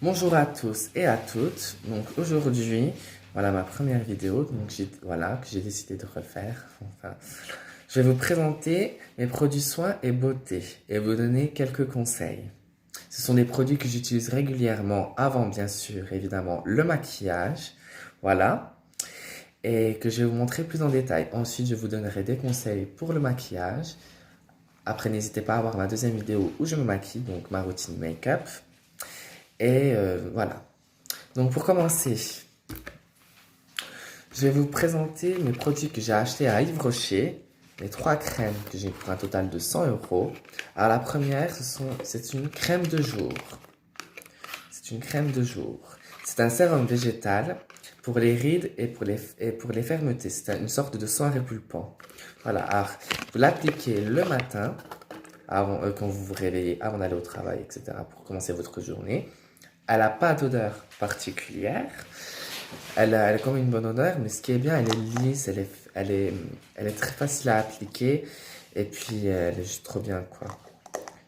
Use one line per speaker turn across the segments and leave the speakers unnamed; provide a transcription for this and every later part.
Bonjour à tous et à toutes. Donc aujourd'hui, voilà ma première vidéo que j'ai décidé de refaire. Enfin, je vais vous présenter mes produits soins et beauté et vous donner quelques conseils. Ce sont des produits que j'utilise régulièrement avant, bien sûr, évidemment, le maquillage. Voilà. Et que je vais vous montrer plus en détail. Ensuite, je vous donnerai des conseils pour le maquillage. Après, n'hésitez pas à voir ma deuxième vidéo où je me maquille, donc ma routine make-up. Et voilà. Donc pour commencer, je vais vous présenter mes produits que j'ai achetés à Yves Rocher. Les trois crèmes que j'ai pour un total de 100 euros. Alors la première, c'est une crème de jour. C'est une crème de jour. C'est un sérum végétal pour les rides et pour les fermetés. C'est une sorte de soin répulpant. Voilà, alors vous l'appliquez le matin, quand vous vous réveillez, avant d'aller au travail, etc., pour commencer votre journée. Elle n'a pas d'odeur particulière. Elle a comme une bonne odeur, mais ce qui est bien, elle est lisse, elle est très facile à appliquer. Et puis, elle est juste trop bien, quoi.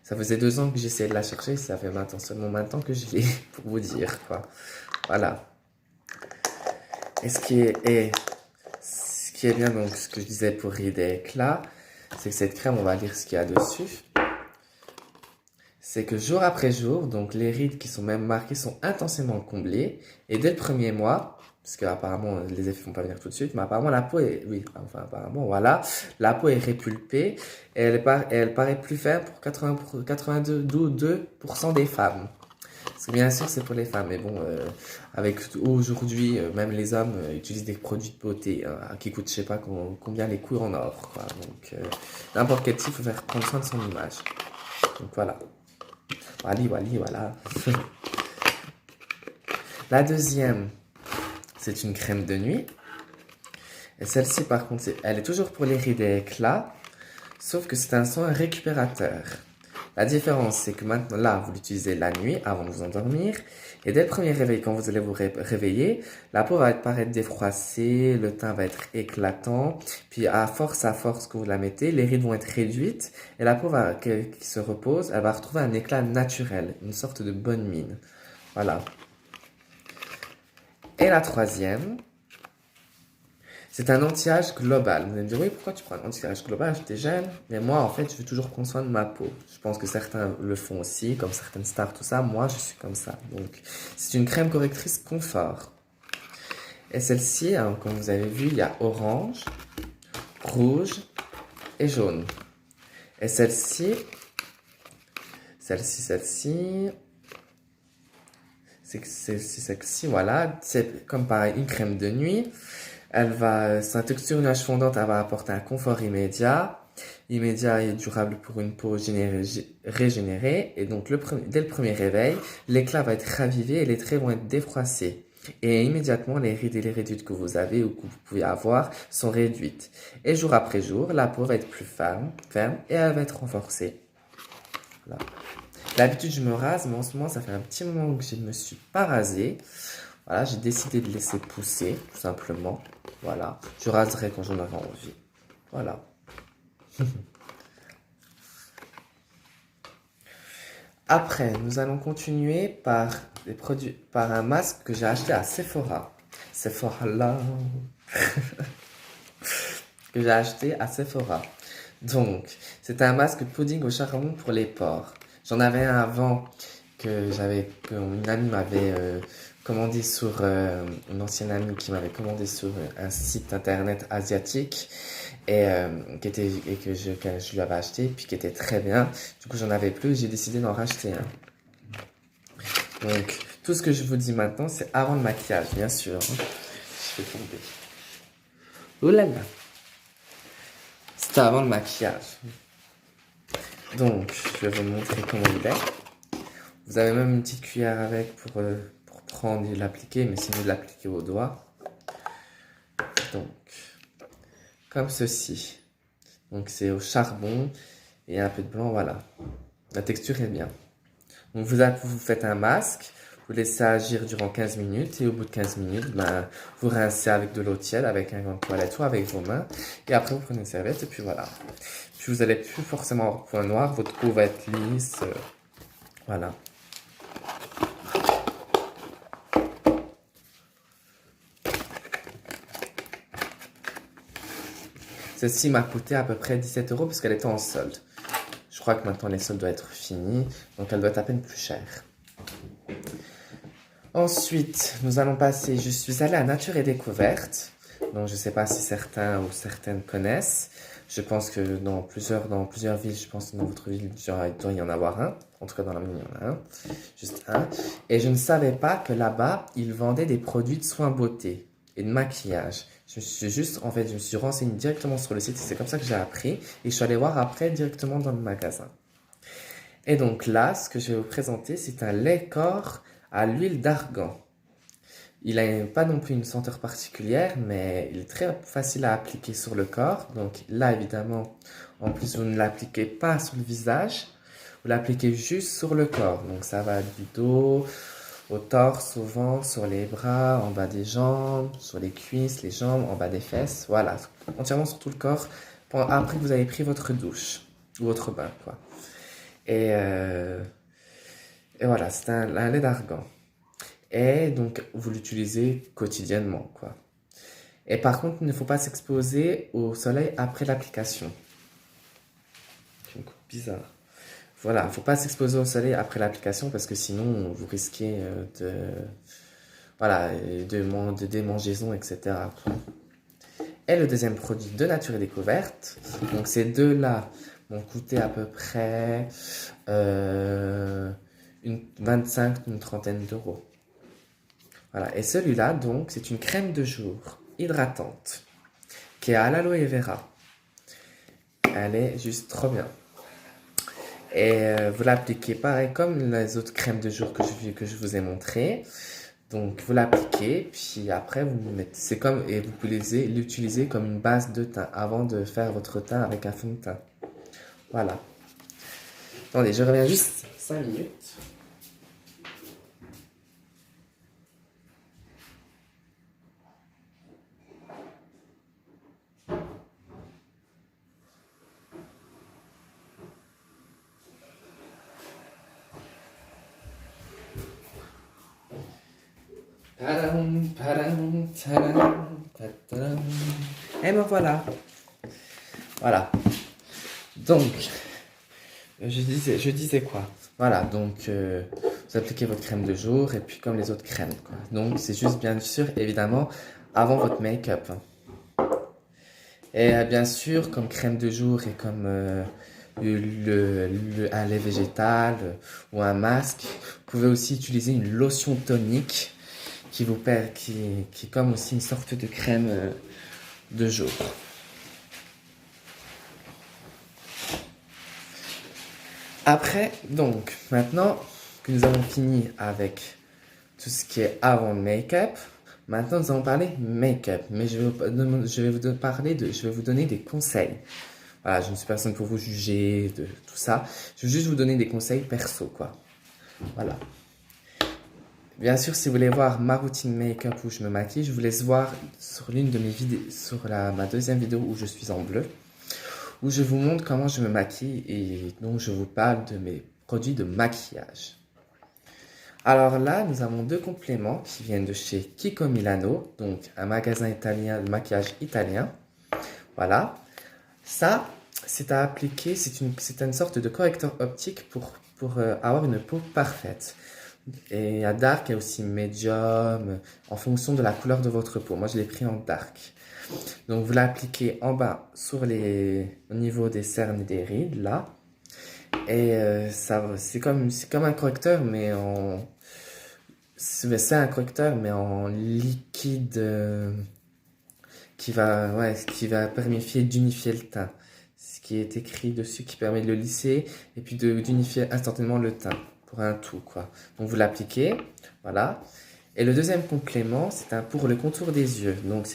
Ça faisait 2 ans que j'essayais de la chercher, ça fait maintenant, seulement maintenant que je l'ai, pour vous dire, quoi. Voilà. Et ce qui est bien, donc, ce que je disais pour rides et éclat, c'est que cette crème, on va lire ce qu'il y a dessus. C'est que jour après jour, donc les rides qui sont même marquées sont intensément comblées. Et dès le premier mois, parce qu'apparemment les effets vont pas venir tout de suite, mais apparemment la peau est, oui, enfin apparemment voilà, la peau est répulpée et elle paraît plus ferme pour 82% des femmes. Parce que bien sûr c'est pour les femmes, mais bon, avec aujourd'hui, même les hommes utilisent des produits de beauté qui coûtent je sais pas combien les cours en or, quoi. Donc n'importe quel type, il faut faire prendre soin de son image. Donc voilà. Voilà. La deuxième, c'est une crème de nuit. Et celle-ci, par contre, elle est toujours pour les rides et éclats, sauf que c'est un soin récupérateur. La différence, c'est que maintenant, là, vous l'utilisez la nuit avant de vous endormir. Et dès le premier réveil, quand vous allez vous réveiller, la peau va paraître défroissée, le teint va être éclatant. Puis à force que vous la mettez, les rides vont être réduites. Et la peau qui se repose, elle va retrouver un éclat naturel, une sorte de bonne mine. Voilà. Et la troisième, c'est un anti-âge global. Vous allez me dire, oui, pourquoi tu prends un anti-âge global? J'étais jeune. Mais moi, en fait, je veux toujours prendre soin de ma peau. Je pense que certains le font aussi, comme certaines stars, tout ça. Moi, je suis comme ça. Donc, c'est une crème correctrice confort. Et celle-ci, hein, comme vous avez vu, il y a orange, rouge et jaune. Et celle-ci, voilà. C'est comme pareil, une crème de nuit. Sa texture nuage fondante, elle va apporter un confort immédiat et durable pour une peau régénérée. Et donc, dès le premier réveil, l'éclat va être ravivé et les traits vont être défroissés. Et immédiatement, les rides et les réduites que vous avez ou que vous pouvez avoir sont réduites. Et jour après jour, la peau va être plus ferme et elle va être renforcée. Voilà. D'habitude, je me rase, mais en ce moment, ça fait un petit moment que je ne me suis pas rasé. Voilà, j'ai décidé de laisser pousser, tout simplement. Voilà, je raserai quand j'en aurai envie. Voilà. Après, nous allons continuer par un masque que j'ai acheté à Sephora. Sephora là. Que j'ai acheté à Sephora. Donc, c'est un masque pudding au charbon pour les pores. J'en avais un avant qu'une amie m'avait commandé une ancienne amie qui m'avait commandé sur un site internet asiatique que je lui avais acheté puis qui était très bien. Du coup, j'en avais plus, j'ai décidé d'en racheter un. Donc, tout ce que je vous dis maintenant, c'est avant le maquillage, bien sûr. Je vais tomber. Oh là là. C'est avant le maquillage. Donc, je vais vous montrer comment il est. Vous avez même une petite cuillère avec pour prendre et l'appliquer, mais sinon de l'appliquer au doigt. Donc, comme ceci. Donc, c'est au charbon et un peu de blanc, voilà. La texture est bien. Donc, vous faites un masque, vous laissez agir durant 15 minutes et au bout de 15 minutes, vous rincez avec de l'eau tiède, avec un gant de toilette ou avec vos mains. Et après, vous prenez une serviette et puis voilà. Puis vous n'allez plus forcément avoir point noir, votre peau va être lisse. Voilà. Celle-ci m'a coûté à peu près 17 € parce qu'elle était en solde. Je crois que maintenant les soldes doivent être finis, donc elle doit être à peine plus chère. Ensuite, nous allons passer, je suis allée à Nature et Découverte. Donc je ne sais pas si certains ou certaines connaissent. Je pense que dans plusieurs villes, je pense que dans votre ville, il doit y en avoir un. En tout cas, dans la mienne, il y en a un. Juste un. Et je ne savais pas que là-bas, ils vendaient des produits de soins beauté et de maquillage. Je me suis renseigné directement sur le site et c'est comme ça que j'ai appris. Et je suis allé voir après directement dans le magasin. Et donc là, ce que je vais vous présenter, c'est un lait corps à l'huile d'argan. Il n'a pas non plus une senteur particulière, mais il est très facile à appliquer sur le corps. Donc là, évidemment, en plus, vous ne l'appliquez pas sur le visage, vous l'appliquez juste sur le corps. Donc ça va du dos, au torse, au ventre, sur les bras, en bas des jambes, sur les cuisses, les jambes, en bas des fesses. Voilà, entièrement sur tout le corps, après que vous avez pris votre douche, ou votre bain, quoi. Et voilà, c'est un lait d'argan. Et donc, vous l'utilisez quotidiennement, quoi. Et par contre, il ne faut pas s'exposer au soleil après l'application. Bizarre. Voilà, il ne faut pas s'exposer au soleil après l'application parce que sinon, vous risquez de démangeaisons, etc., quoi. Et le deuxième produit de Nature et Découverte. Donc, ces deux-là m'ont coûté à peu près 25, une trentaine d'euros. Voilà, et celui-là, donc, c'est une crème de jour hydratante qui est à l'aloe vera. Elle est juste trop bien. Et vous l'appliquez pareil comme les autres crèmes de jour que je vous ai montré. Donc, vous l'appliquez, puis après, vous mettez, et vous pouvez l'utiliser comme une base de teint avant de faire votre teint avec un fond de teint. Voilà. Attendez, je reviens juste 5 minutes. Et me voilà. Voilà. Donc, je disais quoi? Voilà, donc vous appliquez votre crème de jour et puis comme les autres crèmes, quoi. Donc, c'est juste bien sûr, évidemment, avant votre make-up. Et bien sûr, comme crème de jour et comme un lait végétal ou un masque, vous pouvez aussi utiliser une lotion tonique qui est comme aussi une sorte de crème de jour. Après, donc, maintenant que nous avons fini avec tout ce qui est avant le make-up, maintenant nous allons parler make-up. Mais je vais vous donner des conseils. Voilà, je ne suis personne pour vous juger de tout ça. Je veux juste vous donner des conseils perso, quoi. Voilà. Bien sûr, si vous voulez voir ma routine make-up où je me maquille, je vous laisse voir sur l'une de mes vidéos, ma deuxième vidéo où je suis en bleu, où je vous montre comment je me maquille et donc je vous parle de mes produits de maquillage. Alors là, nous avons deux compléments qui viennent de chez Kiko Milano, donc un magasin italien de maquillage italien. Voilà. Ça, c'est à appliquer, c'est une sorte de correcteur optique pour avoir une peau parfaite. Et à dark et aussi medium, en fonction de la couleur de votre peau. Moi, je l'ai pris en dark. Donc, vous l'appliquez en bas au niveau des cernes et des rides, là. Et c'est comme un correcteur, mais c'est un correcteur, mais en liquide qui va permettre d'unifier le teint. Ce qui est écrit dessus qui permet de le lisser et puis d'unifier instantanément le teint pour un tout, quoi. Donc vous l'appliquez, voilà. Et le deuxième complément, c'est pour le contour des yeux. Donc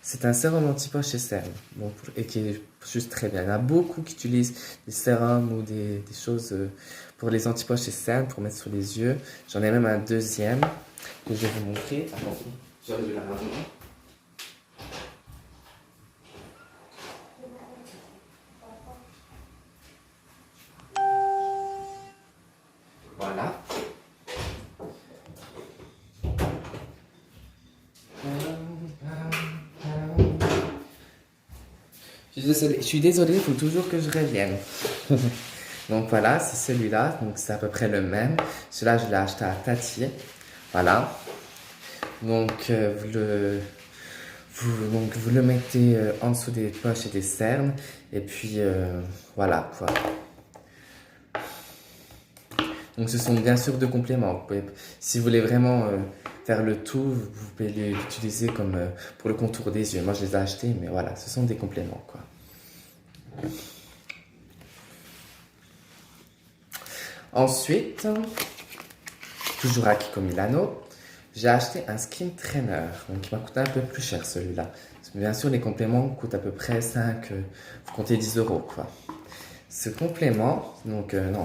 c'est un sérum anti-poche et cerne, et qui est juste très bien. Il y en a beaucoup qui utilisent des sérums ou des choses pour les anti-poches et cernes pour mettre sur les yeux. J'en ai même un deuxième que je vais vous montrer. Attendez, j'arrive là. Voilà. Je suis désolée, il faut toujours que je revienne. Donc voilà, c'est celui-là. Donc c'est à peu près le même. Celui-là, je l'ai acheté à Tati. Voilà. Donc, vous le mettez en dessous des poches et des cernes. Et puis, voilà quoi. Donc ce sont bien sûr deux compléments. Si vous voulez vraiment faire le tout, vous pouvez l'utiliser comme pour le contour des yeux. Moi je les ai achetés, mais voilà, ce sont des compléments quoi. Ensuite, toujours à Kiko Milano, j'ai acheté un skin trainer. Donc il m'a coûté un peu plus cher celui-là. Bien sûr les compléments coûtent à peu près 5, vous comptez 10 euros quoi. Ce complément, donc non,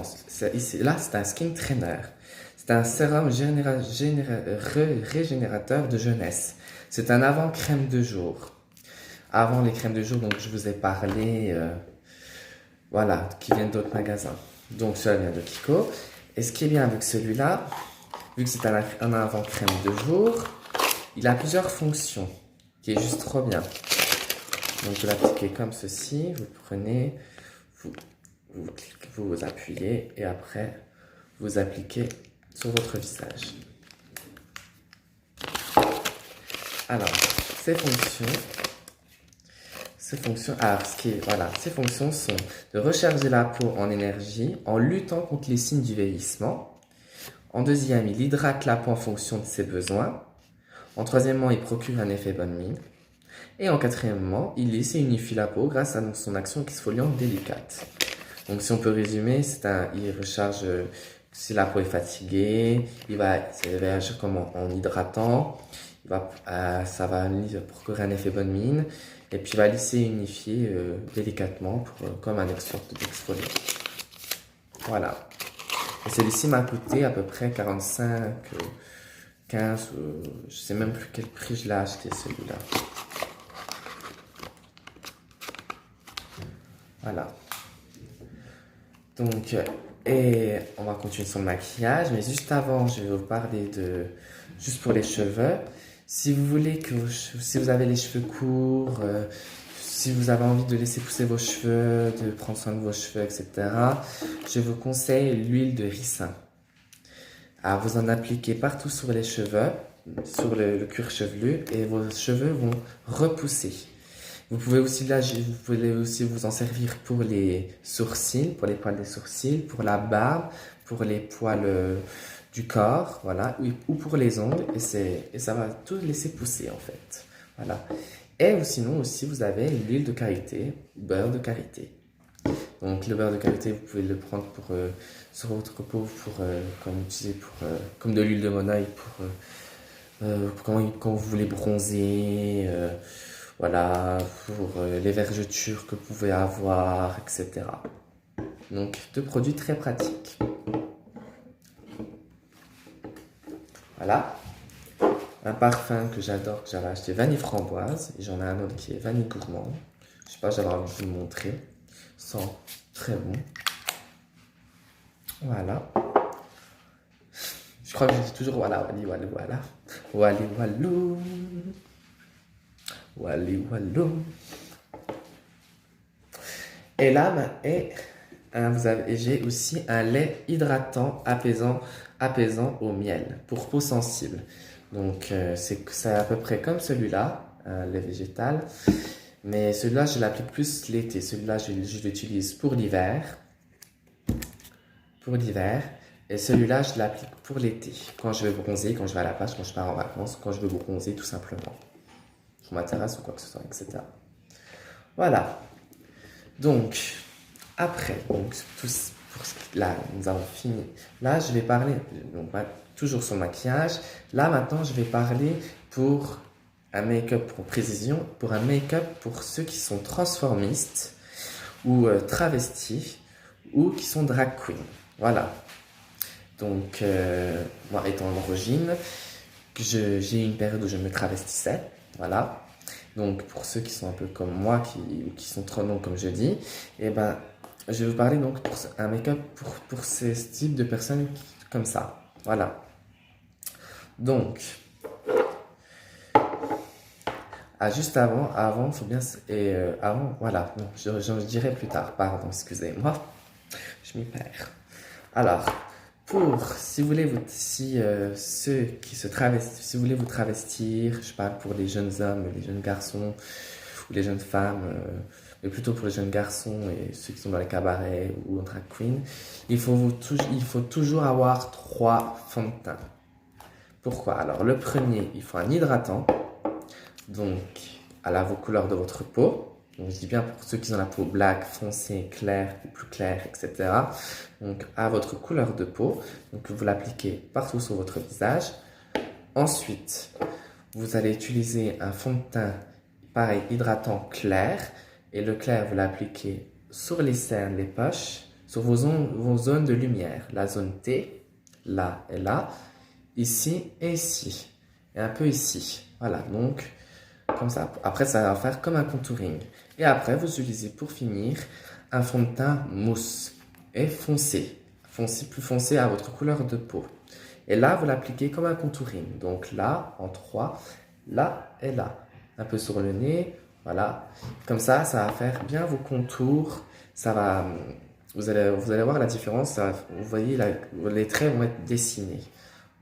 là c'est un skin trainer. C'est un sérum régénérateur de jeunesse. C'est un avant crème de jour. Avant les crèmes de jour, donc je vous ai parlé, voilà, qui viennent d'autres magasins. Donc celui-là vient de Kiko. Et ce qui est bien avec celui-là, vu que c'est un avant crème de jour, il a plusieurs fonctions, qui est juste trop bien. Donc vous l'appliquez comme ceci, vous prenez, vous appuyez et après vous appliquez sur votre visage. Alors, ces fonctions sont de recharger la peau en énergie en luttant contre les signes du vieillissement. En deuxième, il hydrate la peau en fonction de ses besoins. En troisièmement, il procure un effet bonne mine. Et en quatrièmement, il lisse et unifie la peau grâce à son action exfoliante délicate. Donc si on peut résumer, il recharge si la peau est fatiguée, il va agir comme en hydratant, ça va procurer un effet bonne mine, et puis il va lisser et unifier délicatement comme un sorte d'exfoliant. Voilà. Et celui-ci m'a coûté à peu près 45, 15, je sais même plus quel prix je l'ai acheté celui-là. Voilà. Donc, et on va continuer sur le maquillage, mais juste avant, je vais vous parler juste pour les cheveux. Si vous voulez si vous avez les cheveux courts, si vous avez envie de laisser pousser vos cheveux, de prendre soin de vos cheveux, etc., je vous conseille l'huile de ricin. Alors, vous en appliquez partout sur les cheveux, sur le cuir chevelu, et vos cheveux vont repousser. Vous pouvez aussi vous en servir pour les sourcils, pour les poils des sourcils, pour la barbe, pour les poils du corps, voilà, ou pour les ongles, et ça va tout laisser pousser en fait, voilà. Et sinon aussi vous avez l'huile de karité, beurre de karité. Donc le beurre de karité, vous pouvez le prendre sur votre peau comme de l'huile de monoeil quand vous voulez bronzer. Voilà, pour les vergetures que vous pouvez avoir, etc. Donc, deux produits très pratiques. Voilà. Un parfum que j'adore, que j'avais acheté, vanille framboise. Et j'en ai un autre qui est vanille gourmand. Je sais pas, j'avais envie de vous le montrer. Ça sent très bon. Voilà. Je crois que je dis toujours voilà, wali, wali, voilà. Wali, walou. Wali, walou. Et là, j'ai aussi un lait hydratant apaisant au miel pour peau sensible. Donc c'est à peu près comme celui-là, un lait végétal. Mais celui-là, je l'applique plus l'été. Celui-là, je l'utilise pour l'hiver. Et celui-là, je l'applique pour l'été. Quand je veux bronzer, quand je vais à la plage, quand je pars en vacances, quand je veux bronzer tout simplement. Sur ma terrasse ou quoi que ce soit, etc. Voilà. Donc, après, là, nous avons fini. Là, je vais parler, donc, toujours sur le maquillage. Là, maintenant, je vais parler pour un make-up pour précision, pour un make-up pour ceux qui sont transformistes ou travestis ou qui sont drag queen. Voilà. Donc, moi, étant androgyne, j'ai eu une période où je me travestissais. Voilà. Donc, pour ceux qui sont un peu comme moi, qui sont trop longs, comme je dis, eh ben, je vais vous parler donc pour un make-up pour ces types de personnes comme ça. Voilà. Donc, juste avant, faut bien, avant, voilà, non, je dirai plus tard, pardon, excusez-moi, je m'y perds. Alors, si vous voulez ceux qui se travestissent, si vous voulez vous travestir, je parle pour les jeunes hommes, les jeunes garçons, ou les jeunes femmes, mais plutôt pour les jeunes garçons et ceux qui sont dans les cabarets ou en drag queen, il faut toujours avoir 3 fonds de teint. Pourquoi? Alors, le premier, il faut un hydratant, donc à vos couleurs de votre peau. Donc, je dis bien pour ceux qui ont la peau black, foncée, claire ou plus claire, etc. Donc, à votre couleur de peau. Donc, vous l'appliquez partout sur votre visage. Ensuite, vous allez utiliser un fond de teint, pareil, hydratant clair. Et le clair, vous l'appliquez sur les cernes, les poches, sur vos zones de lumière. La zone T, là et là, ici et ici. Et un peu ici. Voilà, donc, comme ça. Après, ça va faire comme un contouring. Et après, vous utilisez pour finir un fond de teint mousse et foncé. Plus foncé à votre couleur de peau. Et là, vous l'appliquez comme un contouring. Donc là, en 3, là et là. Un peu sur le nez, voilà. Comme ça va faire bien vos contours. Ça va, vous allez voir la différence. Vous voyez, les traits vont être dessinés.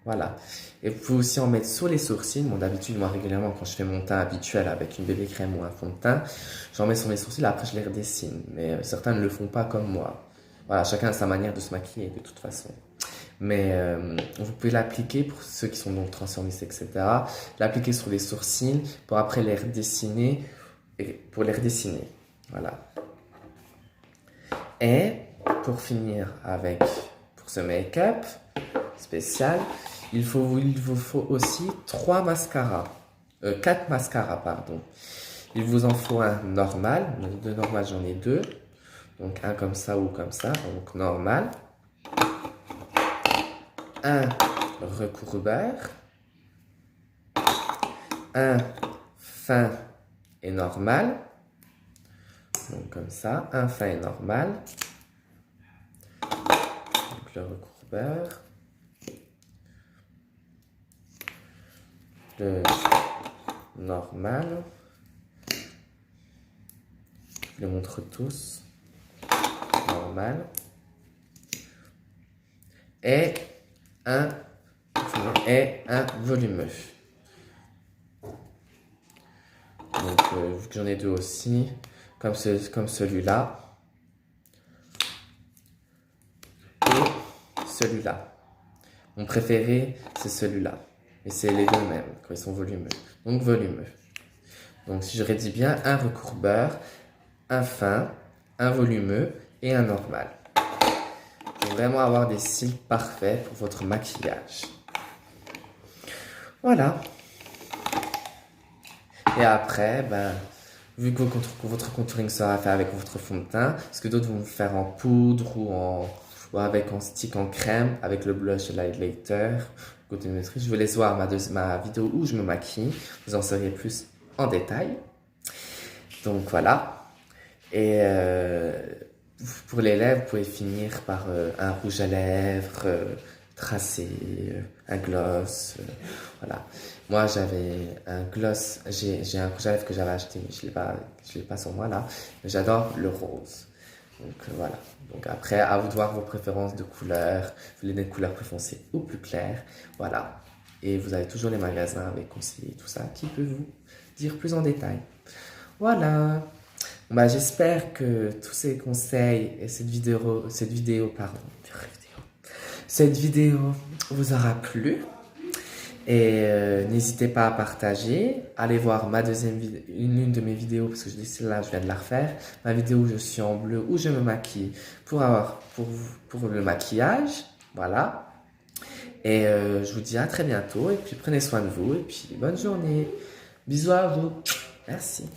Voilà. Et vous pouvez aussi en mettre sur les sourcils. Bon, d'habitude, moi, régulièrement, quand je fais mon teint habituel avec une bébé crème ou un fond de teint, j'en mets sur mes sourcils, après, je les redessine. Mais certains ne le font pas comme moi. Voilà, chacun a sa manière de se maquiller, de toute façon. Mais vous pouvez l'appliquer pour ceux qui sont donc transformistes, etc. L'appliquer sur les sourcils pour après les redessiner. Voilà. Et pour finir pour ce make-up spécial, il vous faut aussi 4 mascaras, pardon. Il vous en faut un normal. De normal, j'en ai 2. Donc un comme ça ou comme ça. Donc normal. Un recourbeur. Un fin et normal. Donc comme ça. Un fin et normal. Donc le recourbeur. Le normal. Je les montre tous. Normal. Et un volumeux. Donc, vu que j'en ai 2 aussi, comme celui-là. Et celui-là. Mon préféré, c'est celui-là. Et c'est les deux mêmes, quand ils sont volumeux. Donc, volumeux. Donc, si je rédis bien, un recourbeur, un fin, un volumeux et un normal. Pour vraiment avoir des cils parfaits pour votre maquillage. Voilà. Et après, vu que votre contouring sera fait avec votre fond de teint, ce que d'autres vont faire en poudre ou avec en stick en crème, avec le blush et l'highlighter, je vous laisse voir ma vidéo où je me maquille. Vous en saurez plus en détail. Donc voilà. Et pour les lèvres, vous pouvez finir par un rouge à lèvres tracé, un gloss. Voilà. Moi, j'avais un gloss. J'ai un rouge à lèvres que j'avais acheté, mais je l'ai pas sur moi là. Mais j'adore le rose. Donc voilà. Donc après, à vous de voir vos préférences de couleurs. Vous voulez des couleurs plus foncées ou plus claires. Voilà. Et vous avez toujours les magasins avec conseillers et tout ça qui peuvent vous dire plus en détail. Voilà. J'espère que tous ces conseils et cette vidéo vous aura plu. Et n'hésitez pas à partager. Allez voir une de mes vidéos, parce que celle-là, je viens de la refaire. Ma vidéo où je suis en bleu, où je me maquille pour le maquillage. Voilà. Et je vous dis à très bientôt. Et puis prenez soin de vous. Et puis bonne journée. Bisous à vous. Merci.